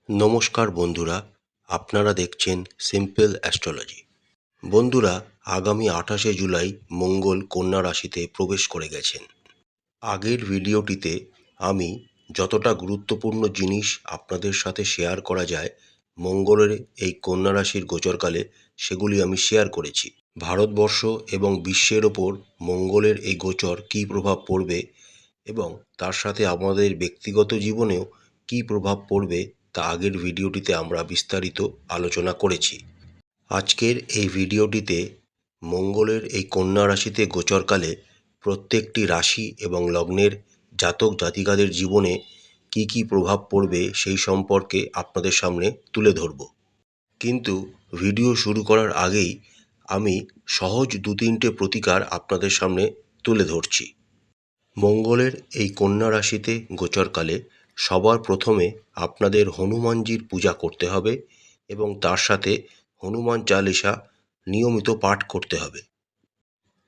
নমস্কার বন্ধুরা, আপনারা দেখছেন সিম্পল অ্যাস্ট্রোলজি। বন্ধুরা, আগামী 28শে জুলাই মঙ্গল কন্যা রাশিতে প্রবেশ করে গেছেন। আগের ভিডিওটিতে আমি যতটা গুরুত্বপূর্ণ জিনিস আপনাদের সাথে শেয়ার করা যায় মঙ্গলের এই কন্যা রাশির গোচরকালে, সেগুলি আমি শেয়ার করেছি। ভারতবর্ষ এবং বিশ্বের ওপর মঙ্গলের এই গোচর কী প্রভাব পড়বে এবং তার সাথে আমাদের ব্যক্তিগত জীবনেও কী প্রভাব পড়বে তা আগের ভিডিওটিতে আমরা বিস্তারিত আলোচনা করেছি। আজকের এই ভিডিওটিতে মঙ্গলের এই কন্যা রাশিতে গোচরকালে প্রত্যেকটি রাশি এবং লগ্নের জাতক জাতিকাদের জীবনে কী কী প্রভাব পড়বে সেই সম্পর্কে আপনাদের সামনে তুলে ধরব। কিন্তু ভিডিও শুরু করার আগেই আমি সহজ 2-3টে প্রতিকার আপনাদের সামনে তুলে ধরছি। মঙ্গলের এই কন্যা রাশিতে গোচরকালে সবার প্রথমে আপনাদের হনুমানজির পূজা করতে হবে এবং তার সাথে হনুমান চালিসা নিয়মিত পাঠ করতে হবে।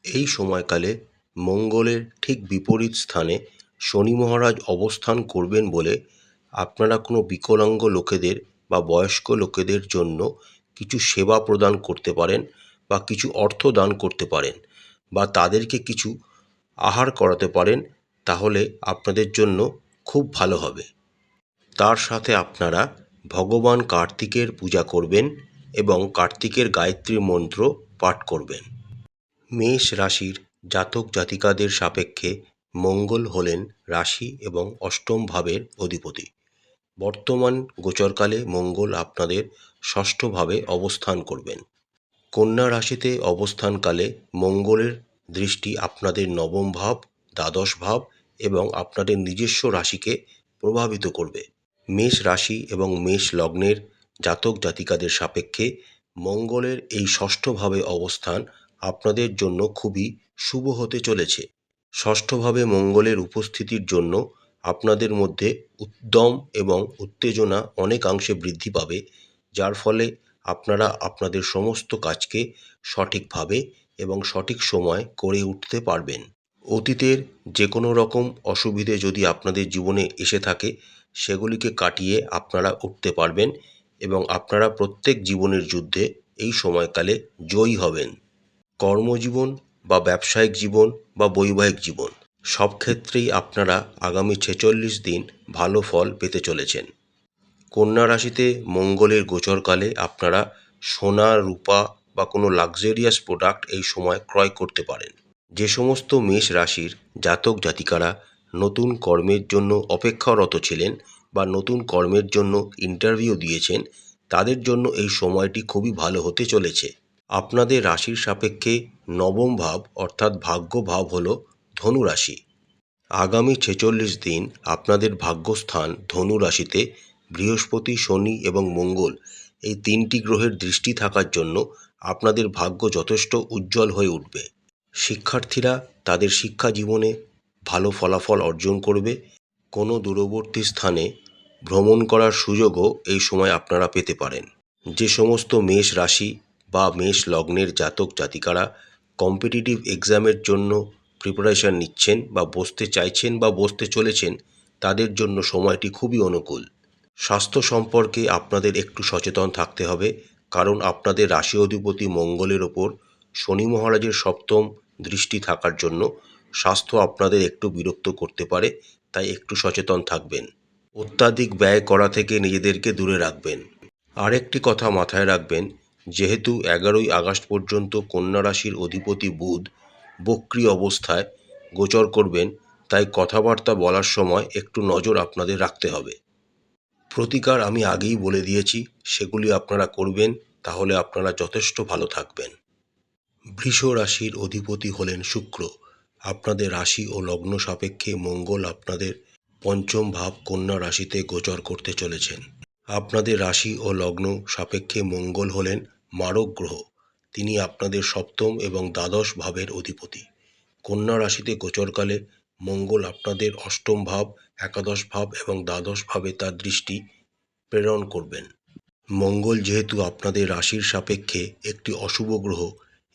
এই সময়কালে মঙ্গলের ঠিক বিপরীত স্থানে শনি মহারাজ অবস্থান করবেন বলে আপনারা কোনো বিকলাঙ্গ লোকেদের বা বয়স্ক লোকেদের জন্য কিছু সেবা প্রদান করতে পারেন বা কিছু অর্থ দান করতে পারেন বা তাদেরকে কিছু আহার করাতে পারেন, তাহলে আপনাদের জন্য খুব ভালো হবে। তার সাথে আপনারা ভগবান কার্তিকের পূজা করবেন এবং কার্তিকের গায়ত্রী মন্ত্র পাঠ করবেন। মেষ রাশির জাতক জাতিকাদের সাপেক্ষে মঙ্গল হলেন রাশি এবং অষ্টম ভাবের অধিপতি। বর্তমান গোচরকালে মঙ্গল আপনাদের ষষ্ঠ ভাবে অবস্থান করবেন। কন্যা রাশিতে অবস্থানকালে মঙ্গলের দৃষ্টি আপনাদের নবম ভাব, দ্বাদশ ভাব এবং আপনাদের নিজস্ব রাশিকে প্রভাবিত করবে। মেষ রাশি এবং মেষ লগ্নের জাতক জাতিকাদের সাপেক্ষে মঙ্গলের এই ষষ্ঠভাবে অবস্থান আপনাদের জন্য খুবই শুভ হতে চলেছে। ষষ্ঠভাবে মঙ্গলের উপস্থিতির জন্য আপনাদের মধ্যে উদ্যম এবং উত্তেজনা অনেকাংশে বৃদ্ধি পাবে, যার ফলে আপনারা আপনাদের সমস্ত কাজকে সঠিকভাবে এবং সঠিক সময় করে উঠতে পারবেন। অতীতের যে কোনো রকম অসুবিধে যদি আপনাদের জীবনে এসে থাকে, সেগুলিকে কাটিয়ে আপনারা উঠতে পারবেন এবং আপনারা প্রত্যেক জীবনের যুদ্ধে এই সময়কালে জয়ী হবেন। কর্মজীবন বা ব্যবসায়িক জীবন বা বৈবাহিক জীবন সব ক্ষেত্রেই আপনারা আগামী 46 দিন ভালো ফল পেতে চলেছেন। কন্যা রাশিতে মঙ্গলের গোচরকালে আপনারা সোনা, রূপা বা কোনো লাক্সারিয়াস প্রোডাক্ট এই সময় ক্রয় করতে পারেন। যে সমস্ত মেষ রাশির জাতক জাতিকারা নতুন কর্মের জন্য অপেক্ষারত ছিলেন বা নতুন কর্মের জন্য ইন্টারভিউ দিয়েছেন, তাদের জন্য এই সময়টি খুবই ভালো হতে চলেছে। আপনাদের রাশির সাপেক্ষে নবম ভাব অর্থাৎ ভাগ্য ভাব হল ধনু রাশি। আগামী 46 দিন আপনাদের ভাগ্যস্থান ধনু রাশিতে বৃহস্পতি, শনি এবং মঙ্গল এই 3টি গ্রহের দৃষ্টি থাকার জন্য আপনাদের ভাগ্য যথেষ্ট উজ্জ্বল হয়ে উঠবে। শিক্ষার্থীরা তাদের শিক্ষা জীবনে ভালো ফলাফল অর্জন করবে। কোনো দূরবর্তী স্থানে ভ্রমণ করার সুযোগও এই সময় আপনারা পেতে পারেন। যে সমস্ত মেষ রাশি বা মেষ লগ্নের জাতক জাতিকারা কম্পিটিটিভ এক্সামের জন্য প্রিপারেশান নিচ্ছেন বা বসতে চাইছেন বা বসতে চলেছেন, তাদের জন্য সময়টি খুবই অনুকূল। স্বাস্থ্য সম্পর্কে আপনাদের একটু সচেতন থাকতে হবে, কারণ আপনাদের রাশি অধিপতি মঙ্গলের ওপর শনি মহারাজের সপ্তম দৃষ্টি থাকার জন্য স্বাস্থ্য আপনাদের একটু বিরক্ত করতে পারে, তাই একটু সচেতন থাকবেন। অত্যাধিক ব্যয় করা থেকে নিজেদেরকে দূরে রাখবেন। আরেকটি কথা মাথায় রাখবেন, যেহেতু 11ই আগস্ট পর্যন্ত কন্যা রাশির অধিপতি বুধ বক্রী অবস্থায় গোচর করবেন, তাই কথাবার্তা বলার সময় একটু নজর আপনাদের রাখতে হবে। প্রতিকার আমি আগেই বলে দিয়েছি, সেগুলি আপনারা করবেন, তাহলে আপনারা যথেষ্ট ভালো থাকবেন। বৃষ রাশির অধিপতি হলেন শুক্র। আপনাদের রাশি ও লগ্ন সাপেক্ষে মঙ্গল আপনাদের পঞ্চম ভাব কন্যা রাশিতে গোচর করতে চলেছেন। আপনাদের রাশি ও লগ্ন সাপেক্ষে মঙ্গল হলেন মারক গ্রহ। তিনি আপনাদের সপ্তম এবং দ্বাদশ ভাবের অধিপতি। কন্যা রাশিতে গোচরকালে মঙ্গল আপনাদের অষ্টম ভাব, একাদশ ভাব এবং দ্বাদশ ভাবে তার দৃষ্টি প্রেরণ করবেন। মঙ্গল যেহেতু আপনাদের রাশির সাপেক্ষে একটি অশুভ গ্রহ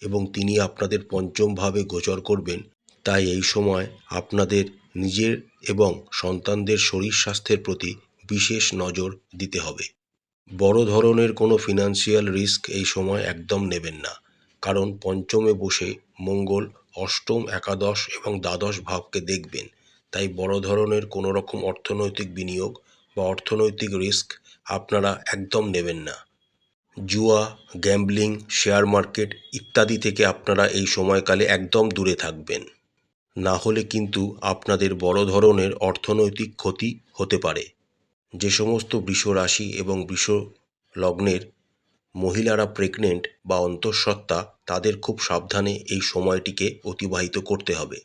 এবং তিনি আপনাদের পঞ্চম ভাবে গোচর করবেন, তাই এই সময় আপনাদের নিজের এবং সন্তানদের শরীর স্বাস্থ্যের প্রতি বিশেষ নজর দিতে হবে। বড় ধরনের কোনো ফিনান্সিয়াল রিস্ক এই সময় একদম নেবেন না, কারণ পঞ্চমে বসে মঙ্গল অষ্টম, একাদশ এবং দ্বাদশ ভাবকে দেখবেন। তাই বড় ধরনের কোনো রকম অর্থনৈতিক বিনিয়োগ বা অর্থনৈতিক রিস্ক আপনারা একদম নেবেন না। জুয়া, গ্যাম্বলিং, শেয়ার মার্কেট ইত্যাদি থেকে আপনারা এই সময়কালে একদম দূরে থাকবেন। না হলে কিন্তু আপনাদের বড় ধরনের অর্থনৈতিক ক্ষতি হতে পারে। যে সমস্ত বৃষ রাশি এবং বৃষ লগ্নের মহিলারা প্রেগনেন্ট বা অন্তঃসত্ত্বা, তাদের খুব সাবধানে এই সময়টিকে অতিবাহিত করতে হবে।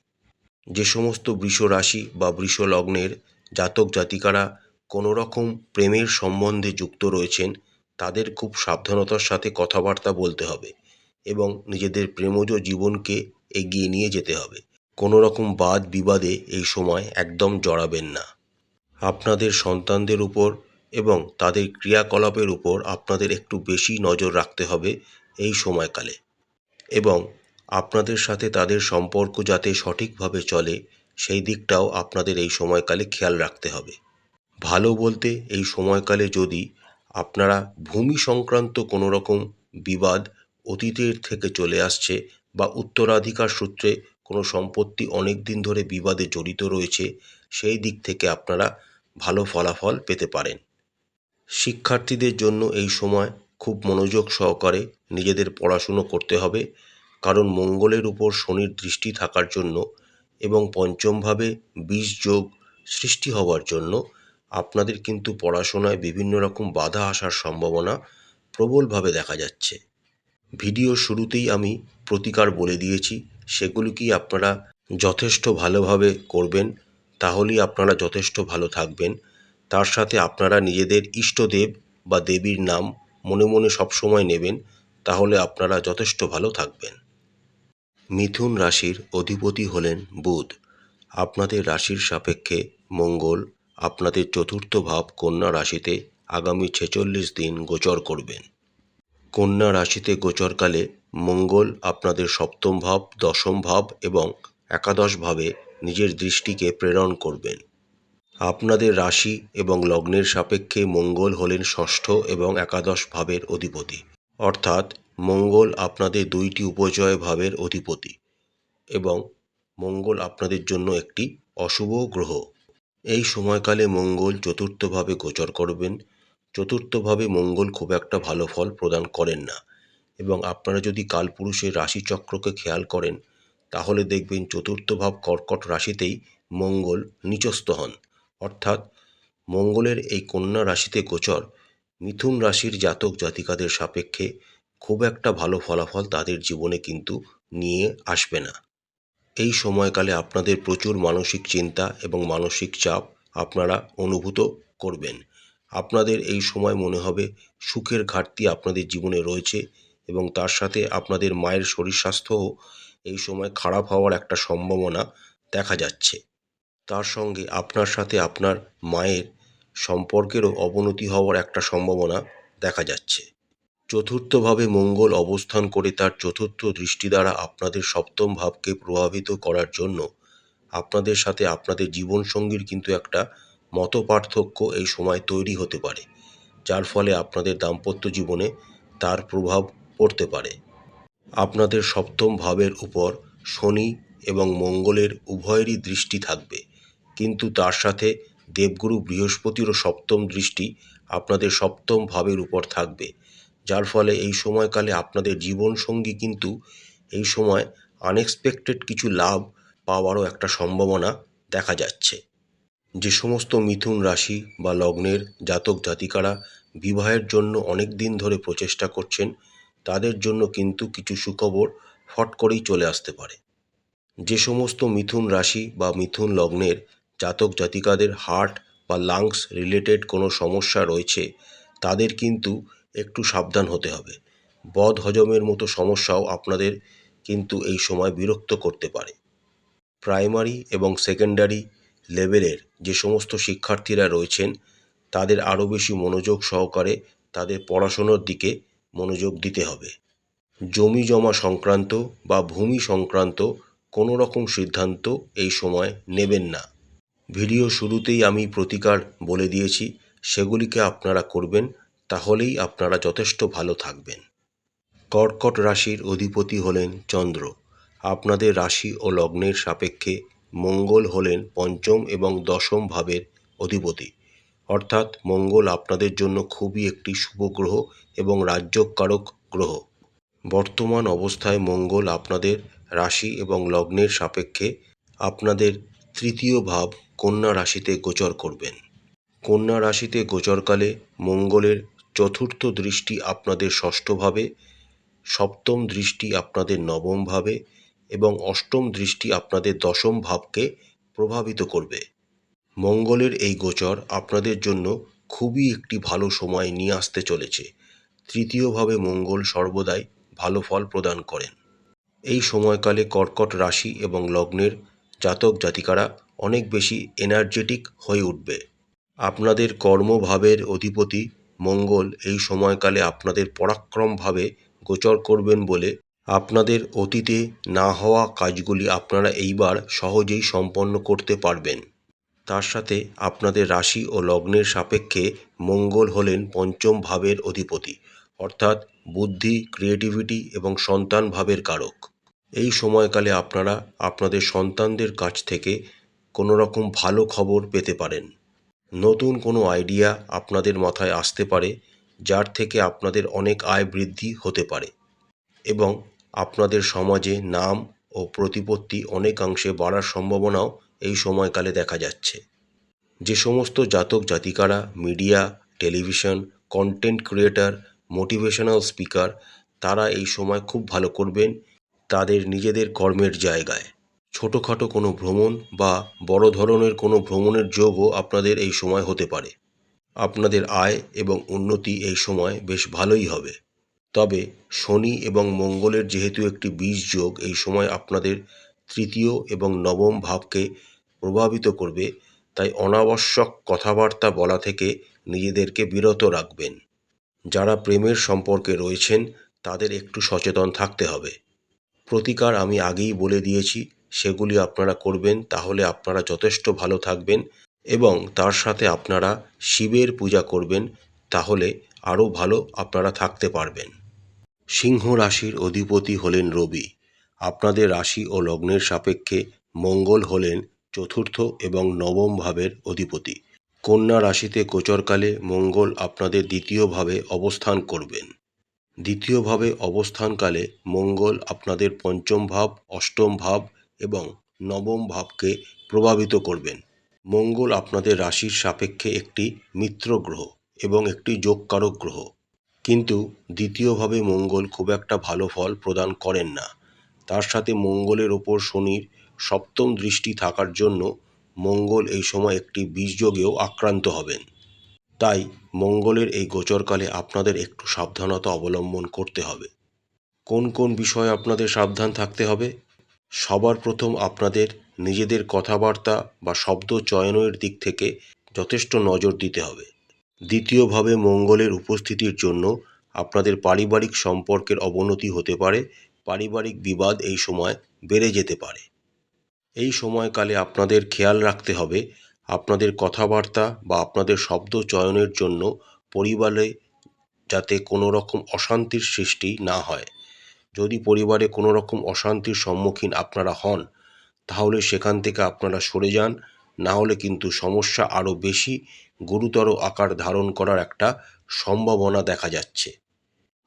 যে সমস্ত বৃষ রাশি বা বৃষ লগ্নের জাতক জাতিকারা কোনো রকম প্রেমের সম্বন্ধে যুক্ত রয়েছেন, তাদের খুব সাবধানতার সাথে কথাবার্তা বলতে হবে এবং নিজেদের প্রেমজ জীবনকে এগিয়ে নিয়ে যেতে হবে। কোনো রকম বাদ বিবাদে এই সময় একদম জড়াবেন না। আপনাদের সন্তানদের উপর এবং তাদের ক্রিয়াকলাপের উপর আপনাদের একটু বেশি নজর রাখতে হবে এই সময়কালে, এবং আপনাদের সাথে তাদের সম্পর্ক যাতে সঠিকভাবে চলে সেই দিকটাও আপনাদের এই সময়কালে খেয়াল রাখতে হবে। ভালো বলতে এই সময়কালে যদি আপনারা ভূমি সংক্রান্ত কোনো রকম বিবাদ অতীতের থেকে চলে আসছে বা উত্তরাধিকার সূত্রে কোনো সম্পত্তি অনেক দিন ধরে বিবাদে জড়িত রয়েছে, সেই দিক থেকে আপনারা ভালো ফলাফল পেতে পারেন। শিক্ষার্থীদের জন্য এই সময় খুব মনোযোগ সহকারে নিজেদের পড়াশুনো করতে হবে, কারণ মঙ্গলের উপর শনির দৃষ্টি থাকার জন্য এবং পঞ্চমভাবে ২০ যোগ সৃষ্টি হওয়ার জন্য আপনাদের কিন্তু পড়াশোনায় বিভিন্ন রকম বাধা আসার সম্ভাবনা প্রবলভাবে দেখা যাচ্ছে। ভিডিও শুরুতেই আমি প্রতিকার বলে দিয়েছি, সেগুলিকেই আপনারা যথেষ্ট ভালোভাবে করবেন, তাহলেই আপনারা যথেষ্ট ভালো থাকবেন। তার সাথে আপনারা নিজেদের ইষ্টদেব বা দেবীর নাম মনে মনে সবসময় নেবেন, তাহলে আপনারা যথেষ্ট ভালো থাকবেন। মিথুন রাশির অধিপতি হলেন বুধ। আপনাদের রাশির সাপেক্ষে মঙ্গল আপনাদের চতুর্থ ভাব কন্যা রাশিতে আগামী ৪৬ দিন গোচর করবেন। কন্যা রাশিতে গোচরকালে মঙ্গল আপনাদের সপ্তম ভাব, দশম ভাব এবং একাদশ ভাবে নিজের দৃষ্টিকে প্রেরণ করবেন। আপনাদের রাশি এবং লগ্নের সাপেক্ষে মঙ্গল হলেন ষষ্ঠ এবং একাদশ ভাবের অধিপতি, অর্থাৎ মঙ্গল আপনাদের দুইটি উপজয় ভাবের অধিপতি এবং মঙ্গল আপনাদের জন্য একটি অশুভ গ্রহ। এই সময়কালে মঙ্গল চতুর্থভাবে গোচর করবেন। চতুর্থভাবে মঙ্গল খুব একটা ভালো ফল প্রদান করেন না, এবং আপনারা যদি কালপুরুষের রাশিচক্রকে খেয়াল করেন তাহলে দেখবেন চতুর্থ ভাব কর্কট রাশিতেই মঙ্গল নিচস্থ হন, অর্থাৎ মঙ্গলের এই কন্যা রাশিতে গোচর মিথুন রাশির জাতক জাতিকাদের সাপেক্ষে খুব একটা ভালো ফলাফল তাদের জীবনে কিন্তু নিয়ে আসবে না। এই সময়কালে আপনাদের প্রচুর মানসিক চিন্তা এবং মানসিক চাপ আপনারা অনুভূত করবেন। আপনাদের এই সময় মনে হবে সুখের ঘাটতি আপনাদের জীবনে রয়েছে, এবং তার সাথে আপনাদের মায়ের শরীর স্বাস্থ্যও এই সময় খারাপ হওয়ার একটা সম্ভাবনা দেখা যাচ্ছে। তার সঙ্গে আপনার সাথে আপনার মায়ের সম্পর্কেরও অবনতি হওয়ার একটা সম্ভাবনা দেখা যাচ্ছে। চতুর্থভাবে মঙ্গল অবস্থান করে তার চতুর্থ দৃষ্টি দ্বারা আপনাদের সপ্তম ভাবকে প্রভাবিত করার জন্য আপনাদের সাথে আপনাদের জীবনসঙ্গীর কিন্তু একটা মতপার্থক্য এই সময় তৈরি হতে পারে, যার ফলে আপনাদের দাম্পত্য জীবনে তার প্রভাব পড়তে পারে। আপনাদের সপ্তম ভাবের উপর শনি এবং মঙ্গলের উভয়েরই দৃষ্টি থাকবে, কিন্তু তার সাথে দেবগুরু বৃহস্পতিরও সপ্তম দৃষ্টি আপনাদের সপ্তম ভাবের উপর থাকবে, যার ফলে এই সময়কালে আপনাদের জীবনসঙ্গী কিন্তু এই সময় আনএক্সপেক্টেড কিছু লাভ পাওয়ারও একটা সম্ভাবনা দেখা যাচ্ছে। যে সমস্ত মিথুন রাশি বা লগ্নের জাতক জাতিকারা বিবাহের জন্য অনেক দিন ধরে প্রচেষ্টা করছেন, তাদের জন্য কিন্তু কিছু সুখবর ফট করেই চলে আসতে পারে। যে সমস্ত মিথুন রাশি বা মিথুন লগ্নের জাতক জাতিকাদের হার্ট বা লাংস রিলেটেড কোনো সমস্যা রয়েছে, তাদের কিন্তু একটু সাবধান হতে হবে। বদ হজমের মতো সমস্যাও আপনাদের কিন্তু এই সময় বিরক্ত করতে পারে। প্রাইমারি এবং সেকেন্ডারি লেভেলের যে সমস্ত শিক্ষার্থীরা রয়েছেন, তাদের আরও বেশি মনোযোগ সহকারে তাদের পড়াশোনার দিকে মনোযোগ দিতে হবে। জমি জমা সংক্রান্ত বা ভূমি সংক্রান্ত কোনো রকম সিদ্ধান্ত এই সময় নেবেন না। ভিডিও শুরুতেই আমি প্রতিকার বলে দিয়েছি, সেগুলিকে আপনারা করবেন, তাহলেই আপনারা যথেষ্ট ভালো থাকবেন। কর্কট রাশির অধিপতি হলেন চন্দ্র। আপনাদের রাশি ও লগ্নের সাপেক্ষে মঙ্গল হলেন পঞ্চম এবং দশম ভাবের অধিপতি। অর্থাৎ মঙ্গল আপনাদের জন্য খুবই একটি শুভ গ্রহ এবং রাজ্যকারক গ্রহ। বর্তমান অবস্থায় মঙ্গল আপনাদের রাশি এবং লগ্নের সাপেক্ষে আপনাদের তৃতীয় ভাব কন্যা রাশিতে গোচর করবেন। কন্যা রাশিতে গোচরকালে মঙ্গলের চতুর্থ দৃষ্টি আপনাদের ষষ্ঠ ভাবে, সপ্তম দৃষ্টি আপনাদের নবম ভাবে এবং অষ্টম দৃষ্টি আপনাদের দশম ভাবকে প্রভাবিত করবে। মঙ্গলের এই গোচর আপনাদের জন্য খুবই একটি ভালো সময় নিয়ে আসতে চলেছে। তৃতীয়ভাবে মঙ্গল সর্বদাই ভালো ফল প্রদান করেন। এই সময়কালে কর্কট রাশি এবং লগ্নের জাতক জাতিকারা অনেক বেশি এনার্জেটিক হয়ে উঠবে। আপনাদের কর্মভাবের অধিপতি মঙ্গল এই সময়কালে আপনাদের পরাক্রমভাবে গোচর করবেন বলে আপনাদের অতীতে না হওয়া কাজগুলি আপনারা এইবার সহজেই সম্পন্ন করতে পারবেন। তার সাথে আপনাদের রাশি ও লগ্নের সাপেক্ষে মঙ্গল হলেন পঞ্চম ভাবের অধিপতি, অর্থাৎ বুদ্ধি, ক্রিয়েটিভিটি এবং সন্তান ভাবের কারক। এই সময়কালে আপনারা আপনাদের সন্তানদের কাছ থেকে কোনো রকম ভালো খবর পেতে পারেন। নতুন কোনো আইডিয়া আপনাদের মাথায় আসতে পারে, যার থেকে আপনাদের অনেক আয় বৃদ্ধি হতে পারে এবং আপনাদের সমাজে নাম ও প্রতিপত্তি অনেকাংশে বাড়ার সম্ভাবনাও এই সময়কালে দেখা যাচ্ছে। যে সমস্ত জাতক জাতিকারা media, television, content creator, motivational speaker, তারা এই সময় খুব ভালো করবেন তাদের নিজেদের কর্মের জায়গায়। ছোটোখাটো কোনো ভ্রমণ বা বড় ধরনের কোনো ভ্রমণের যোগও আপনাদের এই সময় হতে পারে। আপনাদের আয় এবং উন্নতি এই সময় বেশ ভালোই হবে। তবে শনি এবং মঙ্গলের যেহেতু একটি বীজ যোগ এই সময় আপনাদের তৃতীয় এবং নবম ভাবকে প্রভাবিত করবে, তাই অনাবশ্যক কথাবার্তা বলা থেকে নিজেদেরকে বিরত রাখবেন। যারা প্রেমের সম্পর্কে রয়েছেন তাদের একটু সচেতন থাকতে হবে। প্রতিকার আমি আগেই বলে দিয়েছি, সেগুলি আপনারা করবেন, তাহলে আপনারা যথেষ্ট ভালো থাকবেন এবং তার সাথে আপনারা শিবের পূজা করবেন, তাহলে আরও ভালো আপনারা থাকতে পারবেন। সিংহ রাশির অধিপতি হলেন রবি। আপনাদের রাশি ও লগ্নের সাপেক্ষে মঙ্গল হলেন চতুর্থ এবং নবম ভাবের অধিপতি। কন্যা রাশিতে গোচরকালে মঙ্গল আপনাদের দ্বিতীয়ভাবে অবস্থান করবেন। দ্বিতীয়ভাবে অবস্থানকালে মঙ্গল আপনাদের পঞ্চম ভাব, অষ্টম ভাব এবং নবম ভাবকে প্রভাবিত করবেন। মঙ্গল আপনাদের রাশির সাপেক্ষে একটি মিত্র গ্রহ এবং একটি যোগকারক গ্রহ, কিন্তু দ্বিতীয়ভাবে মঙ্গল খুব একটা ভালো ফল প্রদান করেন না। তার সাথে মঙ্গলের ওপর শনির সপ্তম দৃষ্টি থাকার জন্য মঙ্গল এই সময় একটি বীজযোগেও আক্রান্ত হবেন। তাই মঙ্গলের এই গোচরকালে আপনাদের একটু সাবধানতা অবলম্বন করতে হবে। কোন কোন বিষয়ে আপনাদের সাবধান থাকতে হবে? সবার প্রথম আপনাদের নিজেদের কথাবার্তা বা শব্দ চয়নের দিক থেকে যথেষ্ট নজর দিতে হবে। দ্বিতীয়ভাবে মঙ্গলের উপস্থিতির জন্য আপনাদের পারিবারিক সম্পর্কের অবনতি হতে পারে, পারিবারিক বিবাদ এই সময় বেড়ে যেতে পারে। এই সময়কালে আপনাদের খেয়াল রাখতে হবে আপনাদের কথাবার্তা বা আপনাদের শব্দ চয়নের জন্য পরিবারে যাতে কোনো রকম অশান্তির সৃষ্টি না হয়। যদি পরিবারে কোনো রকম অশান্তির সম্মুখীন আপনারা হন, তাহলে সেখান থেকে আপনারা সরে যান, না হলে কিন্তু সমস্যা আরও বেশি গুরুতর আকার ধারণ করার একটা সম্ভাবনা দেখা যাচ্ছে।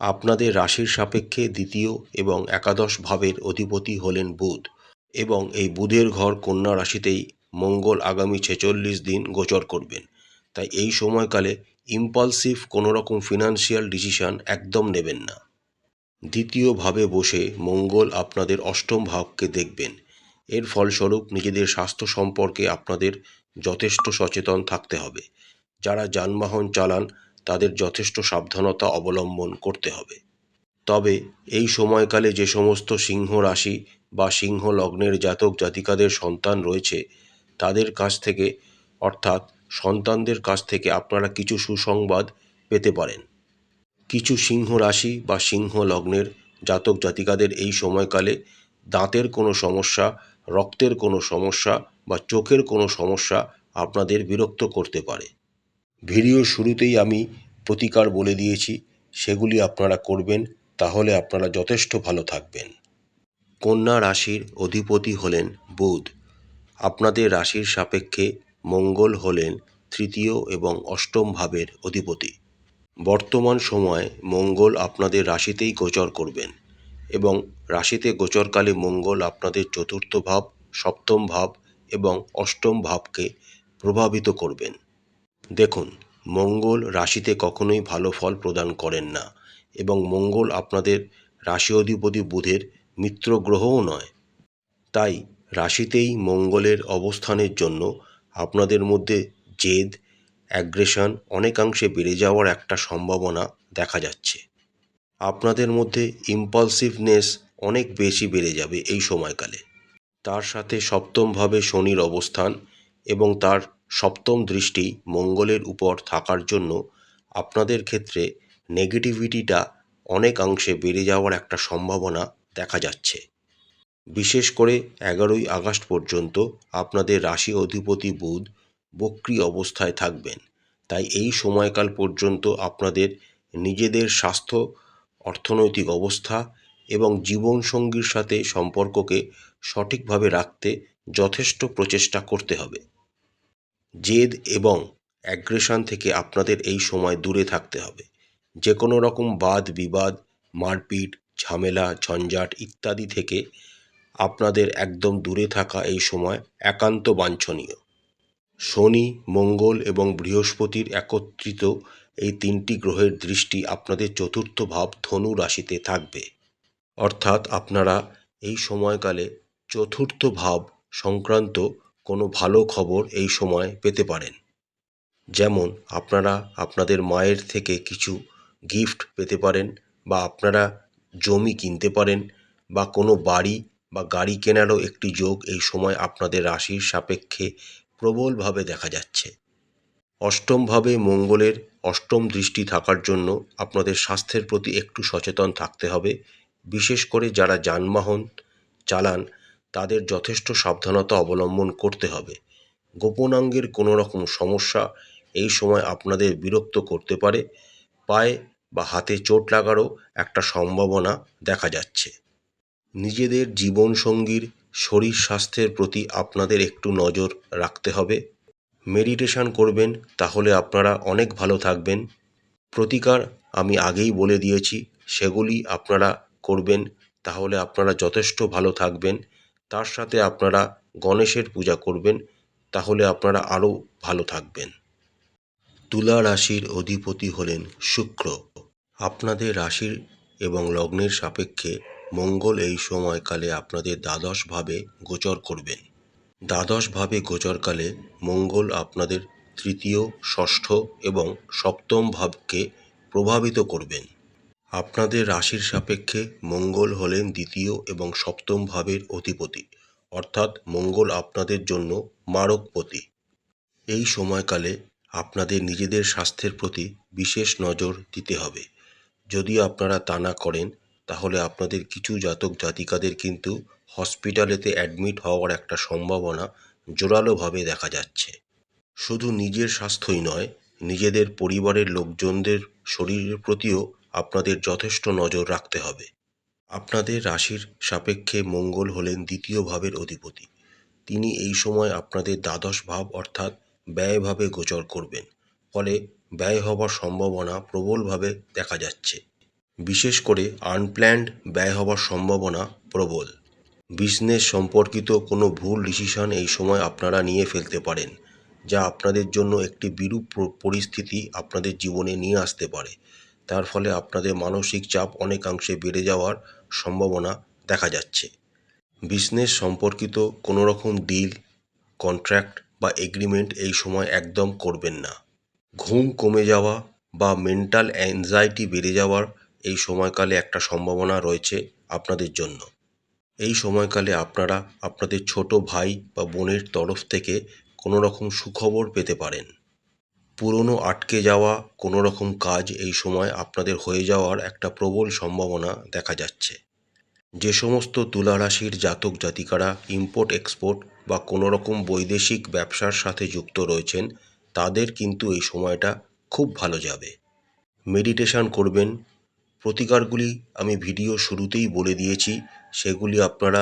আপনাদের রাশির সাপেক্ষে দ্বিতীয় এবং একাদশ ভাবের অধিপতি হলেন বুধ এবং এই বুধের ঘর কন্যা রাশিতেই মঙ্গল আগামী 46 দিন গোচর করবেন। তাই এই সময়কালে ইম্পালসিভ কোনো রকম ফিনান্সিয়াল ডিসিশন একদম নেবেন না। দ্বিতীয়ভাবে বসে মঙ্গল আপনাদের অষ্টম ভাবকে দেখবেন। এর ফলস্বরূপ নিজেদের স্বাস্থ্য সম্পর্কে আপনাদের যথেষ্ট সচেতন থাকতে হবে। যারা যানবাহন চালান তাদের যথেষ্ট সাবধানতা অবলম্বন করতে হবে। তবে এই সময়কালে যে সমস্ত সিংহ রাশি বা সিংহ লগ্নের জাতক জাতিকাদের সন্তান রয়েছে তাদের কাছ থেকে, অর্থাৎ সন্তানদের কাছ থেকে আপনারা কিছু সুসংবাদ পেতে পারেন। কিছু সিংহ রাশি বা সিংহ লগ্নের জাতক জাতিকাদের এই সময়কালে দাঁতের কোনো সমস্যা, রক্তের কোনো সমস্যা বা চোখের কোনো সমস্যা আপনাদের বিরক্ত করতে পারে। ভিডিও শুরুতেই আমি প্রতিকার বলে দিয়েছি, সেগুলি আপনারা করবেন, তাহলে আপনারা যথেষ্ট ভালো থাকবেন। কন্যা রাশির অধিপতি হলেন বুধ। আপনাদের রাশির সাপেক্ষে মঙ্গল হলেন তৃতীয় এবং অষ্টম ভাবের অধিপতি। বর্তমান সময়ে মঙ্গল আপনাদের রাশিতেই গোচর করবেন এবং রাশিতে গোচরকালে মঙ্গল আপনাদের চতুর্থ ভাব, সপ্তম ভাব এবং অষ্টম ভাবকে প্রভাবিত করবেন। দেখুন, মঙ্গল রাশিতে কখনোই ভালো ফল প্রদান করেন না এবং মঙ্গল আপনাদের রাশি অধিপতি বুধের মিত্র গ্রহও নয়। তাই রাশিতেই মঙ্গলের অবস্থানের জন্য আপনাদের মধ্যে জেদ, অ্যাগ্রেশন অনেকাংশে বেড়ে যাওয়ার একটা সম্ভাবনা দেখা যাচ্ছে। আপনাদের মধ্যে ইম্পালসিভনেস অনেক বেশি বেড়ে যাবে এই সময়কালে। তার সাথে সপ্তমভাবে শনির অবস্থান এবং তার সপ্তম দৃষ্টি মঙ্গলের উপর থাকার জন্য আপনাদের ক্ষেত্রে নেগেটিভিটিটা অনেকাংশে বেড়ে যাওয়ার একটা সম্ভাবনা দেখা যাচ্ছে। বিশেষ করে 11ই আগস্ট পর্যন্ত আপনাদের রাশি অধিপতি বুধ বক্রী অবস্থায় থাকবেন। তাই এই সময়কাল পর্যন্ত আপনাদের নিজেদের স্বাস্থ্য, অর্থনৈতিক অবস্থা এবং জীবনসঙ্গীর সাথে সম্পর্ককে সঠিকভাবে রাখতে যথেষ্ট প্রচেষ্টা করতে হবে। জেদ এবং অ্যাগ্রেশন থেকে আপনাদের এই সময় দূরে থাকতে হবে। যে কোনো রকম বাদ বিবাদ, মারপিট, ঝামেলা, ঝঞ্ঝাট ইত্যাদি থেকে আপনাদের একদম দূরে থাকা এই সময় একান্ত বাঞ্ছনীয়। শনি, মঙ্গল এবং বৃহস্পতির একত্রিত এই তিনটি গ্রহের দৃষ্টি আপনাদের চতুর্থ ভাব ধনু রাশিতে থাকবে। অর্থাৎ আপনারা এই সময়কালে চতুর্থ ভাব সংক্রান্ত কোনো ভালো খবর এই সময় পেতে পারেন। যেমন আপনারা আপনাদের মায়ের থেকে কিছু গিফট পেতে পারেন, বা আপনারা জমি কিনতে পারেন, বা কোনো বাড়ি বা গাড়ি কেনারও একটি যোগ এই সময় আপনাদের রাশির সাপেক্ষে প্রবলভাবে দেখা যাচ্ছে। অষ্টমভাবে মঙ্গলের অষ্টম দৃষ্টি থাকার জন্য আপনাদের স্বাস্থ্যের প্রতি একটু সচেতন থাকতে হবে। বিশেষ করে যারা যানবাহন চালান তাদের যথেষ্ট সাবধানতা অবলম্বন করতে হবে। গোপনাঙ্গের কোনো রকম সমস্যা এই সময় আপনাদের বিরক্ত করতে পারে। পায়ে বা হাতে চোট লাগারও একটা সম্ভাবনা দেখা যাচ্ছে। নিজেদের জীবনসঙ্গীর শরীর স্বাস্থ্যের প্রতি আপনাদের একটু নজর রাখতে হবে। মেডিটেশন করবেন, তাহলে আপনারা অনেক ভালো থাকবেন। প্রতিকার আমি আগেই বলে দিয়েছি, সেগুলি আপনারা করবেন, তাহলে আপনারা যথেষ্ট ভালো থাকবেন। তার সাথে আপনারা গণেশের পূজা করবেন, তাহলে আপনারা আরও ভালো থাকবেন। তুলা রাশির অধিপতি হলেন শুক্র। আপনাদের রাশির এবং লগ্নের সাপেক্ষে মঙ্গল এই সময়কালে আপনাদের দ্বাদশভাবে গোচর করবেন। দ্বাদশভাবে গোচরকালে মঙ্গল আপনাদের তৃতীয়, ষষ্ঠ এবং সপ্তম ভাবকে প্রভাবিত করবেন। আপনাদের রাশির সাপেক্ষে মঙ্গল হলেন দ্বিতীয় এবং সপ্তম ভাবের অধিপতি, অর্থাৎ মঙ্গল আপনাদের জন্য মারকপতি। এই সময়কালে আপনাদের নিজেদের স্বাস্থ্যের প্রতি বিশেষ নজর দিতে হবে। যদি আপনারা তা না করেন, তাহলে আপনাদের কিছু জাতক জাতিকাদের কিন্তু হসপিটালেতে অ্যাডমিট হওয়ার একটা সম্ভাবনা জোরালোভাবে দেখা যাচ্ছে। শুধু নিজের স্বাস্থ্যই নয়, নিজেদের পরিবারের লোকজনদের শরীরের প্রতিও আপনাদের যথেষ্ট নজর রাখতে হবে। আপনাদের রাশির সাপেক্ষে মঙ্গল হলেন দ্বিতীয় ভাবের অধিপতি। তিনি এই সময় আপনাদের দ্বাদশ ভাব অর্থাৎ ব্যয়ভাবে গোচর করবেন। ফলে ব্যয় হবার সম্ভাবনা প্রবলভাবে দেখা যাচ্ছে। বিশেষ করে আনপ্ল্যান্ড ব্যয় হবার সম্ভাবনা প্রবল। বিজনেস সম্পর্কিত কোনো ভুল ডিসিশন এই সময় আপনারা নিয়ে ফেলতে পারেন, যা আপনাদের জন্য একটি বিরূপ পরিস্থিতি আপনাদের জীবনে নিয়ে আসতে পারে। তার ফলে আপনাদের মানসিক চাপ অনেকাংশে বেড়ে যাওয়ার সম্ভাবনা দেখা যাচ্ছে। বিজনেস সম্পর্কিত কোনো রকম ডিল, কন্ট্রাক্ট বা এগ্রিমেন্ট এই সময় একদম করবেন না। ঘুম কমে যাওয়া বা মেন্টাল অ্যাংজাইটি বেড়ে যাওয়ার এই সময়কালে একটা সম্ভাবনা রয়েছে আপনাদের জন্য। এই সময়কালে আপনারা আপনাদের ছোট ভাই বা বোনের তরফ থেকে কোনো রকম সুখবর পেতে পারেন। পুরনো আটকে যাওয়া কোনো রকম কাজ এই সময় আপনাদের হয়ে যাওয়ার একটা প্রবল সম্ভাবনা দেখা যাচ্ছে। যে সমস্ত তুলা রাশির জাতক জাতিকারা ইম্পোর্ট এক্সপোর্ট বা কোনো রকম বৈদেশিক ব্যবসার সাথে যুক্ত রয়েছেন, তাদের কিন্তু এই সময়টা খুব ভালো যাবে। মেডিটেশন করবেন। প্রতিকারগুলি আমি ভিডিও শুরুতেই বলে দিয়েছি, সেগুলি আপনারা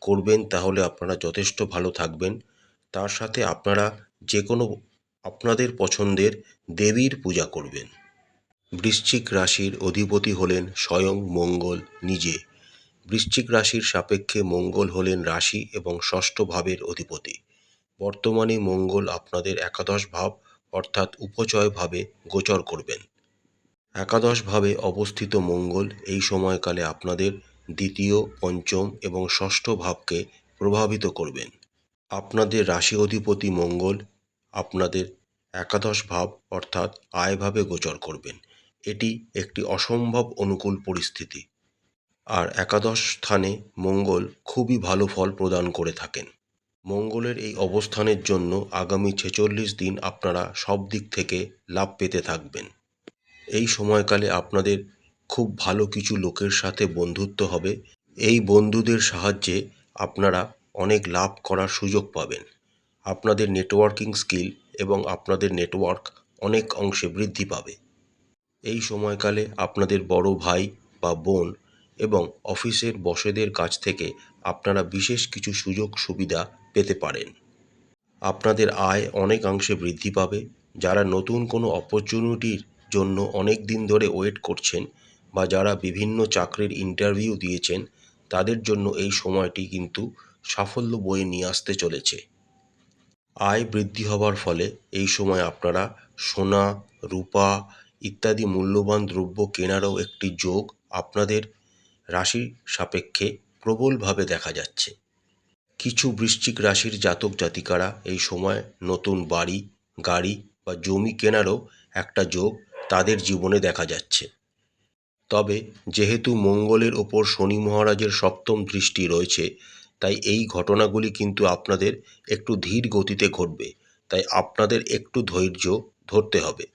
করবেন, তাহলে আপনারা যথেষ্ট ভালো থাকবেন। তার সাথে আপনারা যে কোনো আপনাদের পছন্দের দেবীর পূজা করবেন। বৃশ্চিক রাশির অধিপতি হলেন স্বয়ং মঙ্গল নিজে। বৃশ্চিক রাশির সাপেক্ষে মঙ্গল হলেন রাশি এবং ষষ্ঠ ভাবের অধিপতি। বর্তমানে মঙ্গল আপনাদের একাদশ ভাব অর্থাৎ উপচয় ভাবে গোচর করবেন। একাদশ ভাবে অবস্থিত মঙ্গল এই সময়কালে আপনাদের দ্বিতীয়, পঞ্চম এবং ষষ্ঠ ভাবকে প্রভাবিত করবেন। আপনাদের রাশি অধিপতি মঙ্গল আপনাদের একাদশ ভাব অর্থাৎ আয় ভাবে গোচর করবেন। এটি একটি অসম্ভব অনুকূল পরিস্থিতি। আর একাদশ স্থানে মঙ্গল খুবই ভালো ফল প্রদান করে থাকেন। মঙ্গলের এই অবস্থানের জন্য আগামী 46 দিন আপনারা সব দিক থেকে লাভ পেতে থাকবেন। এই সময়কালে আপনাদের খুব ভালো কিছু লোকের সাথে বন্ধুত্ব হবে। এই বন্ধুদের সাহায্যে আপনারা অনেক লাভ করার সুযোগ পাবেন। আপনাদের নেটওয়ার্কিং স্কিল এবং আপনাদের নেটওয়ার্ক অনেক অংশে বৃদ্ধি পাবে। এই সময়কালে আপনাদের বড় ভাই বা বোন এবং অফিসের বসেদের কাছ থেকে আপনারা বিশেষ কিছু সুযোগ সুবিধা পেতে পারেন। আপনাদের আয় অনেকাংশে বৃদ্ধি পাবে। যারা নতুন কোনো অপরচুনিটির জন্য অনেক দিন ধরে ওয়েট করছেন বা যারা বিভিন্ন চাকরির ইন্টারভিউ দিয়েছেন, তাদের জন্য এই সময়টি কিন্তু সাফল্য বয়ে নিয়ে আসতে চলেছে। আয় বৃদ্ধি হবার ফলে এই সময় আপনারা সোনা, রূপা ইত্যাদি মূল্যবান দ্রব্য কেনারও একটি যোগ আপনাদের রাশির সাপেক্ষে প্রবলভাবে দেখা যাচ্ছে। কিছু বৃশ্চিক রাশির জাতক জাতিকারা এই সময় নতুন বাড়ি, গাড়ি বা জমি কেনারও একটা যোগ তাদের জীবনে দেখা যাচ্ছে। তবে যেহেতু মঙ্গলের ওপর শনি মহারাজের সপ্তম দৃষ্টি রয়েছে, তাই এই ঘটনাগুলি কিন্তু আপনাদের একটু ধীর গতিতে ঘটবে। তাই আপনাদের একটু ধৈর্য ধরতে হবে।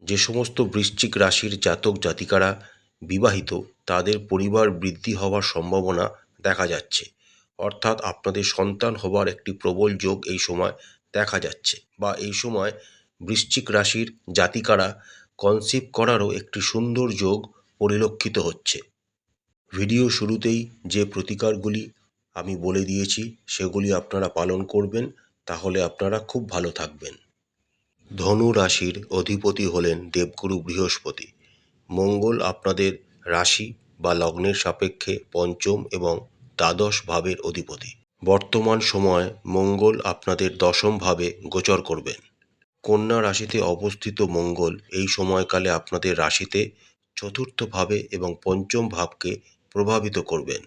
যে সমস্ত বৃশ্চিক রাশির জাতক জাতিকারা বিবাহিত, তাদের পরিবার বৃদ্ধি হওয়ার সম্ভাবনা দেখা যাচ্ছে। অর্থাৎ আপনাদের সন্তান হবার একটি প্রবল যোগ এই সময় দেখা যাচ্ছে, বা এই সময় বৃশ্চিক রাশির জাতিকারা কনসিভ করারও একটি সুন্দর যোগ পরিলক্ষিত হচ্ছে। ভিডিও শুরুতেই যে প্রতিকারগুলি আমি বলে দিয়েছি সেগুলি আপনারা পালন করবেন, তাহলে আপনারা খুব ভালো থাকবেন। ধনু রাশির অধিপতি হলেন দেবগুরু বৃহস্পতি। মঙ্গল আপনাদের রাশি বা লগ্নের সাপেক্ষে পঞ্চম এবং দ্বাদশ ভাবের অধিপতি। বর্তমান সময় মঙ্গল আপনাদের দশম ভাবে গোচর করবেন। কন্যা রাশিতে অবস্থিত মঙ্গল এই সময়কালে আপনাদের রাশিতে চতুর্থ ভাবে এবং পঞ্চম ভাবকে প্রভাবিত করবেন।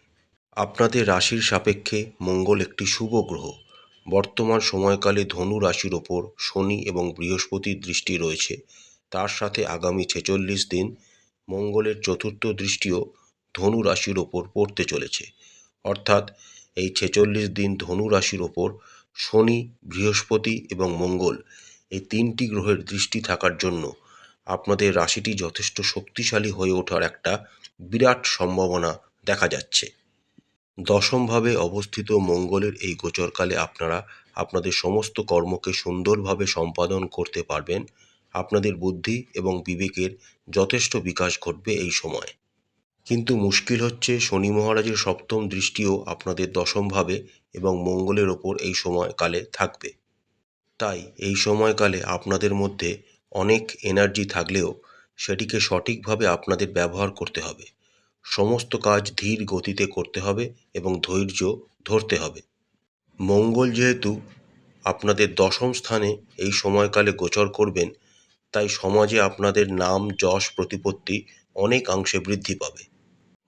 আপনাদের রাশির সাপেক্ষে মঙ্গল একটি শুভ গ্রহ। বর্তমান সময়কালে ধনু রাশির ওপর শনি এবং বৃহস্পতির দৃষ্টি রয়েছে। তার সাথে আগামী 46 দিন মঙ্গলের চতুর্থ দৃষ্টিও ধনু রাশির ওপর পড়তে চলেছে। অর্থাৎ এই 46 দিন ধনু রাশির ওপর শনি, বৃহস্পতি এবং মঙ্গল এই তিনটি গ্রহের দৃষ্টি থাকার জন্য আপনাদের রাশিটি যথেষ্ট শক্তিশালী হয়ে ওঠার একটা বিরাট সম্ভাবনা দেখা যাচ্ছে। দশমভাবে অবস্থিত মঙ্গলের এই গোচরকালে আপনারা আপনাদের সমস্ত কর্মকে সুন্দরভাবে সম্পাদন করতে পারবেন। আপনাদের বুদ্ধি এবং বিবেকের যথেষ্ট বিকাশ ঘটবে এই সময়। কিন্তু মুশকিল হচ্ছে শনি মহারাজের সপ্তম দৃষ্টিও আপনাদের দশমভাবে এবং মঙ্গলের ওপর এই সময়কালে থাকবে। তাই এই সময়কালে আপনাদের মধ্যে অনেক এনার্জি থাকলেও সেটিকে সঠিকভাবে আপনাদের ব্যবহার করতে হবে। সমস্ত কাজ ধীর গতিতে করতে হবে এবং ধৈর্য ধরতে হবে। মঙ্গল যেহেতু আপনাদের দশম স্থানে এই সময়কালে গোচর করবেন, তাই সমাজে আপনাদের নাম, যশ, প্রতিপত্তি অনেকাংশে বৃদ্ধি পাবে।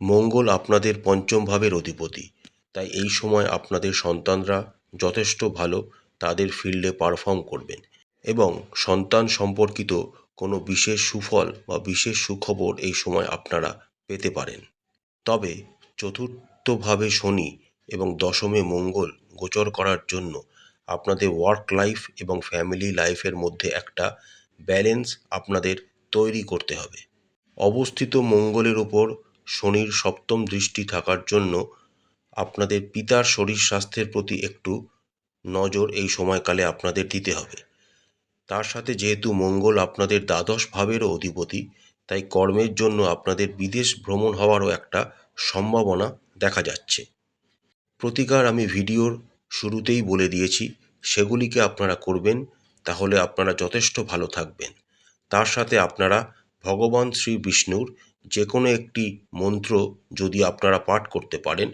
মঙ্গল আপনাদের পঞ্চম ভাবের অধিপতি, তাই এই সময় আপনাদের সন্তানরা যথেষ্ট ভালো তাদের ফিল্ডে পারফর্ম করবেন এবং সন্তান সম্পর্কিত কোনো বিশেষ সুফল বা বিশেষ সুখবর এই সময় আপনারা পেতে পারেন। তবে চতুর্থভাবে শনি এবং দশমে মঙ্গল গোচর করার জন্য আপনাদের ওয়ার্ক লাইফ এবং ফ্যামিলি লাইফের মধ্যে একটা ব্যালেন্স আপনাদের তৈরি করতে হবে। অবস্থিত মঙ্গলের ওপর শনির সপ্তম দৃষ্টি থাকার জন্য আপনাদের পিতার শরীর স্বাস্থ্যের প্রতি একটু নজর এই সময়কালে আপনাদের দিতে হবে। তার সাথে যেহেতু মঙ্গল আপনাদের দ্বাদশ ভাবেরও অধিপতি, তাই কর্মের জন্য আপনাদের বিদেশ ভ্রমণ হওয়ারও একটা সম্ভাবনা দেখা যাচ্ছে। প্রতিকার আমি ভিডিওর শুরুতেই বলে দিয়েছি, সেগুলিকে আপনারা করবেন, তাহলে আপনারা যথেষ্ট ভালো থাকবেন। তার সাথে আপনারা ভগবান শ্রী বিষ্ণুর যে কোনো একটি মন্ত্র যদি আপনারা পাঠ করতে পারেন,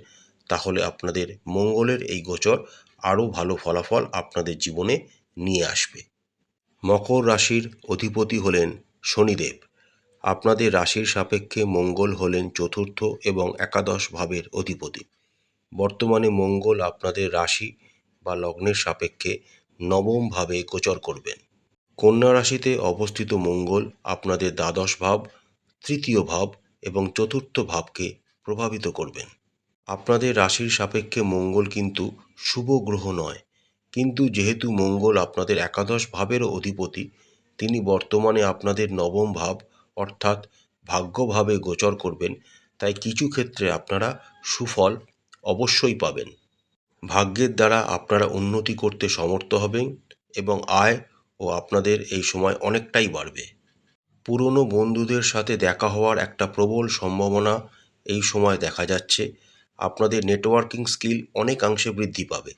তাহলে আপনাদের মঙ্গলের এই গোচর আরও ভালো ফলাফল আপনাদের জীবনে নিয়ে আসবে। মকর রাশির অধিপতি হলেন শনিদেব। আপনাদের রাশির সাপেক্ষে মঙ্গল হলেন চতুর্থ এবং একাদশ ভাবের অধিপতি। বর্তমানে মঙ্গল আপনাদের রাশি বা লগ্নের সাপেক্ষে নবম ভাবে গোচর করবেন। কন্যা রাশিতে অবস্থিত মঙ্গল আপনাদের দ্বাদশ ভাব, তৃতীয় ভাব এবং চতুর্থ ভাবকে প্রভাবিত করবেন। আপনাদের রাশির সাপেক্ষে মঙ্গল কিন্তু শুভ গ্রহ নয়, কিন্তু যেহেতু মঙ্গল আপনাদের একাদশ ভাবেরও অধিপতি, তিনি বর্তমানে আপনাদের নবম ভাব অর্থাৎ ভাগ্যভাবে গোচর করবেন, তাই কিছু ক্ষেত্রে আপনারা সুফল অবশ্যই পাবেন। ভাগ্যের দ্বারা আপনারা উন্নতি করতে সমর্থ হবেন এবং আয় ও আপনাদের এই সময় অনেকটাই বাড়বে। পুরনো বন্ধুদের সাথে দেখা হওয়ার একটা প্রবল সম্ভাবনা এই সময় দেখা যাচ্ছে। আপনাদের নেটওয়ার্কিং স্কিল অনেকাংশে বৃদ্ধি পাবে।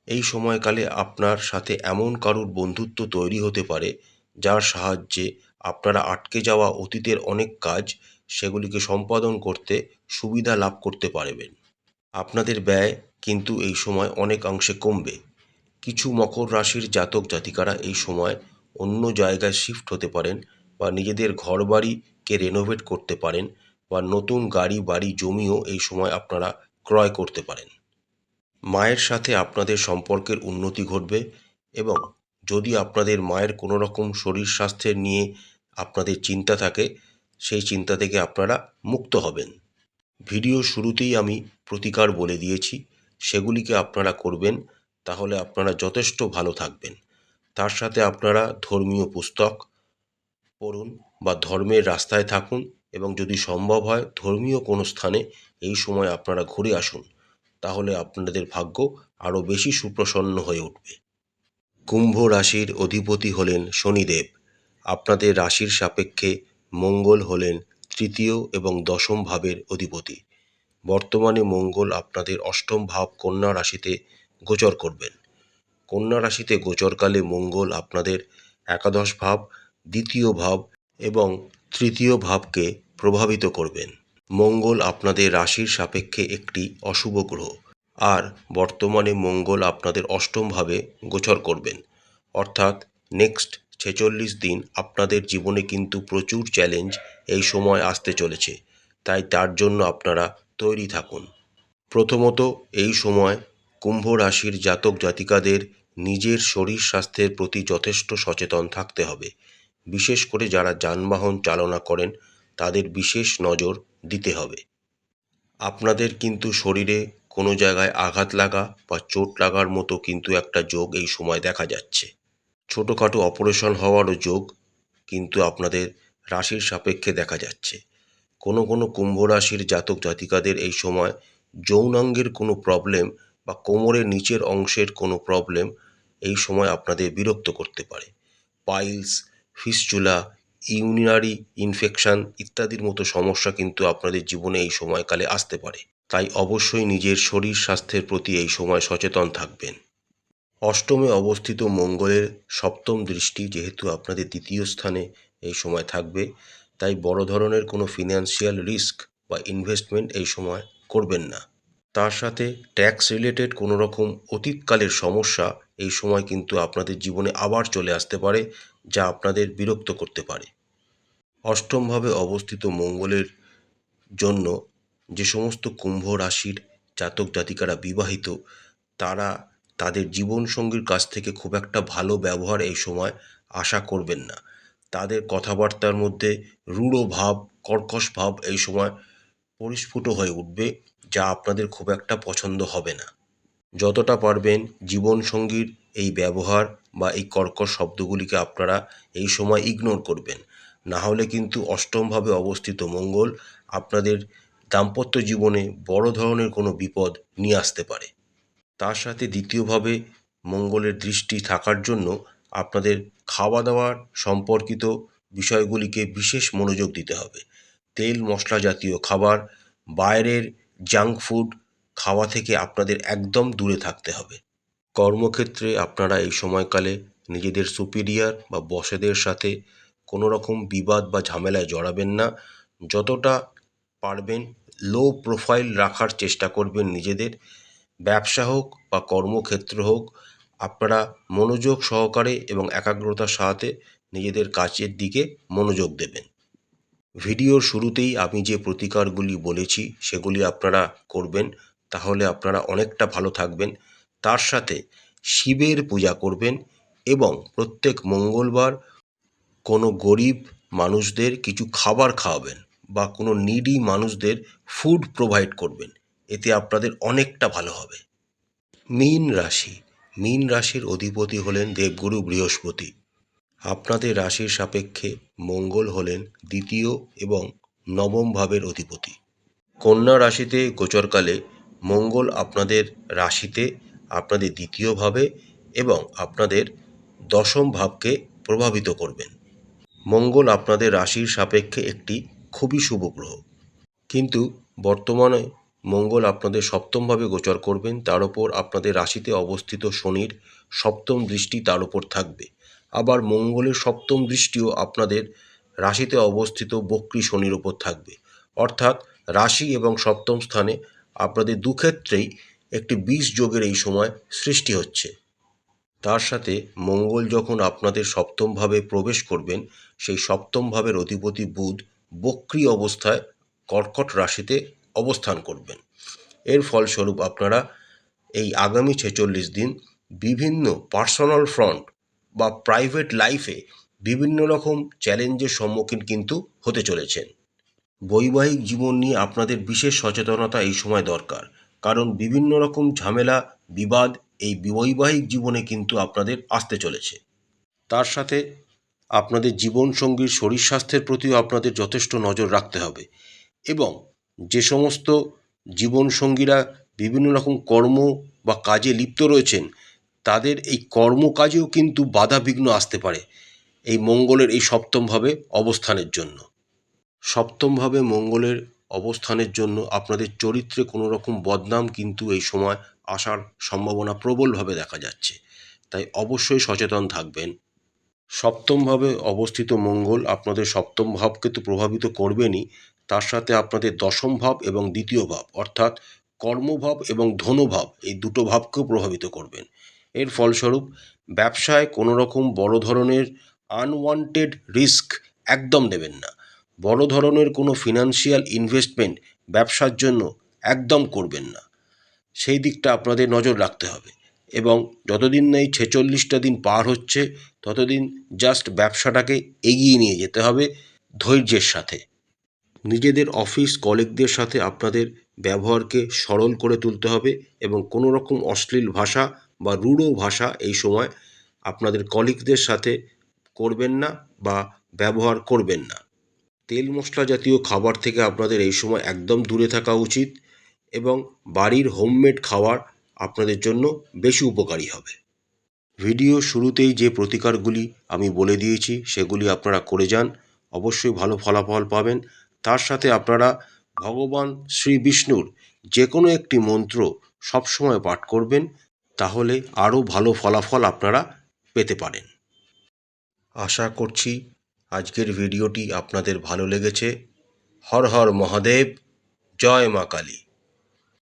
এই সময়কালে আপনার সাথে এমন কারুর বন্ধুত্ব তৈরি হতে পারে, যার সাহায্যে আপনারা আটকে যাওয়া অতীতের অনেক কাজ সেগুলিকে সম্পাদন করতে সুবিধা লাভ করতে পারবেন। আপনাদের ব্যয় কিন্তু এই সময় অনেকাংশে কমবে। কিছু মকর রাশির জাতক জাতিকারা এই সময় অন্য জায়গায় শিফট হতে পারেন, বা নিজেদের ঘরবাড়িকে রেনোভেট করতে পারেন, বা নতুন গাড়ি বাড়ি জমিও এই সময় আপনারা ক্রয় করতে পারেন। মায়ের সাথে আপনাদের সম্পর্কের উন্নতি ঘটবে, এবং যদি আপনাদের মায়ের কোনো রকম শরীর স্বাস্থ্যের নিয়ে আপনাদের চিন্তা থাকে, সেই চিন্তা থেকে আপনারা মুক্ত হবেন। ভিডিও শুরুতেই আমি প্রতিকার বলে দিয়েছি, সেগুলিকে আপনারা করবেন, তাহলে আপনারা যথেষ্ট ভালো থাকবেন। তার সাথে আপনারা ধর্মীয় পুস্তক পড়ুন বা ধর্মের রাস্তায় থাকুন, এবং যদি সম্ভব হয় ধর্মীয় কোনো স্থানে এই সময় আপনারা ঘুরে আসুন, তাহলে আপনাদের ভাগ্য আরও বেশি সুপ্রসন্ন হয়ে উঠবে। কুম্ভ রাশির অধিপতি হলেন শনিদেব। আপনাদের রাশির সাপেক্ষে মঙ্গল হলেন তৃতীয় এবং দশম ভাবের অধিপতি। বর্তমানে মঙ্গল আপনাদের অষ্টম ভাব কন্যা রাশিতে গোচর করবেন। কন্যা রাশিতে গোচরকালে মঙ্গল আপনাদের একাদশ ভাব, দ্বিতীয় ভাব এবং তৃতীয় ভাবকে প্রভাবিত করবেন। মঙ্গল আপনাদের রাশির সাপেক্ষে একটি অশুভ গ্রহ, আর বর্তমানে মঙ্গল আপনাদের অষ্টম ভাবে গোচর করবেন, অর্থাৎ নেক্সট 46 দিন আপনাদের জীবনে কিন্তু প্রচুর চ্যালেঞ্জ এই সময় আসতে চলেছে, তাই তার জন্য আপনারা তৈরি থাকুন। প্রথমত, এই সময় কুম্ভ রাশির জাতক জাতিকাদের নিজের শরীর স্বাস্থ্যের প্রতি যথেষ্ট সচেতন থাকতে হবে। বিশেষ করে যারা যানবাহন চালনা করেন, তাদের বিশেষ নজর দিতে হবে। আপনাদের কিন্তু শরীরে কোনো জায়গায় আঘাত লাগা বা চোট লাগার মতো কিন্তু একটা যোগ এই সময় দেখা যাচ্ছে। ছোটোখাটো অপারেশন হওয়ারও যোগ কিন্তু আপনাদের রাশির সাপেক্ষে দেখা যাচ্ছে। কোনো কোনো কুম্ভ রাশির জাতক জাতিকাদের এই সময় যৌনাঙ্গের কোনো প্রবলেম বা কোমরের নিচের অংশের কোনো প্রবলেম এই সময় আপনাদের বিরক্ত করতে পারে। পাইলস, ফিস্চুলা, ইউরিনারি ইনফেকশন ইত্যাদির মতো সমস্যা কিন্তু আপনাদের জীবনে এই সময়কালে আসতে পারে। তাই অবশ্যই নিজের শরীর স্বাস্থ্যের প্রতি এই সময় সচেতন থাকবেন। অষ্টমে অবস্থিত মঙ্গলের সপ্তম দৃষ্টি যেহেতু আপনাদের দ্বিতীয় স্থানে এই সময় থাকবে, তাই বড় ধরনের কোনো ফিনান্সিয়াল রিস্ক বা ইনভেস্টমেন্ট এই সময় করবেন না। তার সাথে ট্যাক্স রিলেটেড কোনো রকম অতীতকালের সমস্যা এই সময় কিন্তু আপনাদের জীবনে আবার চলে আসতে পারে, যা আপনাদের বিরক্ত করতে পারে। অষ্টমভাবে অবস্থিত মঙ্গলের জন্য যে সমস্ত কুম্ভ রাশির জাতক জাতিকারা বিবাহিত, তারা তাদের জীবনসঙ্গীর কাছ থেকে খুব একটা ভালো ব্যবহার এই সময় আশা করবেন না। তাদের কথাবার্তার মধ্যে রূঢ় ভাব, কর্কশ ভাব এই সময় পরিস্ফুট হয়ে উঠবে, যা আপনাদের খুব একটা পছন্দ হবে না। যতটা পারবেন জীবনসঙ্গীর এই ব্যবহার বা এই কর্কশ শব্দগুলিকে আপনারা এই সময় ইগনোর করবেন। না হলে কিন্তু অষ্টমভাবে অবস্থিত মঙ্গল আপনাদের দাম্পত্য জীবনে বড় ধরনের কোনো বিপদ নিয়ে আসতে পারে। তার সাথে দ্বিতীয়ভাবে মঙ্গলের দৃষ্টি থাকার জন্য আপনাদের খাওয়া দাওয়ার সম্পর্কিত বিষয়গুলিকে বিশেষ মনোযোগ দিতে হবে। তেল মশলা জাতীয় খাবার, বাইরের জাঙ্ক ফুড খাওয়া থেকে আপনাদের একদম দূরে থাকতে হবে। কর্মক্ষেত্রে আপনারা এই সময়কালে নিজেদের সুপিরিয়র বা বসেদের সাথে কোনো রকম বিবাদ বা ঝামেলায় জড়াবেন না। যতটা পারবেন লো প্রোফাইল রাখার চেষ্টা করবেন নিজেদের। ব্যবসা হোক বা কর্মক্ষেত্র হোক, আপনারা মনোযোগ সহকারে এবং একাগ্রতার সাথে নিজেদের কাজের দিকে মনোযোগ দেবেন। ভিডিওর শুরুতেই আমি যে প্রতিকারগুলি বলেছি সেগুলি আপনারা করবেন, তাহলে আপনারা অনেকটা ভালো থাকবেন। তার সাথে শিবের পূজা করবেন এবং প্রত্যেক মঙ্গলবার কোনো গরিব মানুষদের কিছু খাবার খাওয়াবেন বা কোনো নিডি মানুষদের ফুড প্রোভাইড করবেন। এতে আপনাদের অনেকটা ভালো হবে। মীন রাশি। মীন রাশির অধিপতি হলেন দেবগুরু বৃহস্পতি। আপনাদের রাশির সাপেক্ষে মঙ্গল হলেন দ্বিতীয় এবং নবম ভাবের অধিপতি। কন্যা রাশিতে গোচরকালে মঙ্গল আপনাদের রাশিতে, আপনাদের দ্বিতীয় ভাবে এবং আপনাদের দশম ভাবকে প্রভাবিত করবেন। মঙ্গল আপনাদের রাশির সাপেক্ষে একটি খুবই শুভ গ্রহ, কিন্তু বর্তমানে মঙ্গল আপনাদের সপ্তমভাবে গোচর করবেন। তার উপর আপনাদের রাশিতে অবস্থিত শনির সপ্তম দৃষ্টি তার উপর থাকবে। আবার মঙ্গলের সপ্তম দৃষ্টিও আপনাদের রাশিতে অবস্থিত বক্রী শনির উপর থাকবে। অর্থাৎ রাশি এবং সপ্তম স্থানে আপনাদের দুক্ষেত্রেই একটি 20 যোগের এই সময় সৃষ্টি হচ্ছে। তার সাথে মঙ্গল যখন আপনাদের সপ্তম ভাবে প্রবেশ করবেন, সেই সপ্তম ভাবের অধিপতি বুধ বক্রী অবস্থায় কর্কট রাশিতে অবস্থান করবেন। এর ফলস্বরূপ আপনারা এই আগামী 46 দিন বিভিন্ন পার্সোনাল ফ্রন্ট বা প্রাইভেট লাইফে বিভিন্ন রকম চ্যালেঞ্জের সম্মুখীন কিন্তু হতে চলেছেন। বৈবাহিক জীবন নিয়ে আপনাদের বিশেষ সচেতনতা এই সময় দরকার, কারণ বিভিন্ন রকম ঝামেলা বিবাদ এই বৈবাহিক জীবনে কিন্তু আপনাদের আসতে চলেছে। তার সাথে আপনাদের জীবনসঙ্গীর শরীর স্বাস্থ্যের প্রতিও আপনাদের যথেষ্ট নজর রাখতে হবে এবং যে সমস্ত জীবনসঙ্গীরা বিভিন্ন রকম কর্ম বা কাজে লিপ্ত রয়েছেন, তাদের এই কর্মকাজেও কিন্তু বাধাবিঘ্ন আসতে পারে এই মঙ্গলের এই সপ্তমভাবে অবস্থানের জন্য। সপ্তমভাবে মঙ্গলের অবস্থানের জন্য আপনাদের চরিত্রে কোনো রকম বদনাম কিন্তু এই সময় আসার সম্ভাবনা প্রবলভাবে দেখা যাচ্ছে, তাই অবশ্যই সচেতন থাকবেন। সপ্তমভাবে অবস্থিত মঙ্গল আপনাদের সপ্তম ভাবকে তো প্রভাবিত করবেনই, তার সাথে আপনাদের দশম ভাব এবং দ্বিতীয় ভাব অর্থাৎ কর্মভাব এবং ধনভাব এই দুটো ভাবকেও প্রভাবিত করবেন। এর ফলস্বরূপ ব্যবসায় কোনো রকম বড় ধরনের আনওয়ান্টেড রিস্ক একদম নেবেন না। বড় ধরনের কোনো ফিনান্সিয়াল ইনভেস্টমেন্ট ব্যবসার জন্য একদম করবেন না, সেই দিকটা আপনাদের নজর রাখতে হবে। এবং যতদিন না এই 46টা দিন পার হচ্ছে, ততদিন জাস্ট ব্যবসাটাকে এগিয়ে নিয়ে যেতে হবে ধৈর্যের সাথে। নিজেদের অফিস কলিগদের সাথে আপনাদের ব্যবহারকে সরল করে তুলতে হবে এবং কোনো রকম অশ্লীল ভাষা বা রূঢ় ভাষা এই সময় আপনাদের কলিগদের সাথে করবেন না বা ব্যবহার করবেন না। তেল মশলা জাতীয় খাবার থেকে আপনাদের এই সময় একদম দূরে থাকা উচিত এবং বাড়ির হোমমেড খাবার আপনাদের জন্য বেশি উপকারী হবে। ভিডিও শুরুতেই যে প্রতিকারগুলি আমি বলে দিয়েছি সেগুলি আপনারা করে যান, অবশ্যই ভালো ফলাফল পাবেন। তার সাথে আপনারা ভগবান শ্রী বিষ্ণুর যে কোনো একটি মন্ত্র সবসময় পাঠ করবেন, তাহলে আরও ভালো ফলাফল আপনারা পেতে পারেন। আশা করছি আজকের ভিডিওটি আপনাদের ভালো লেগেছে। হর হর মহাদেব, জয় মা কালী।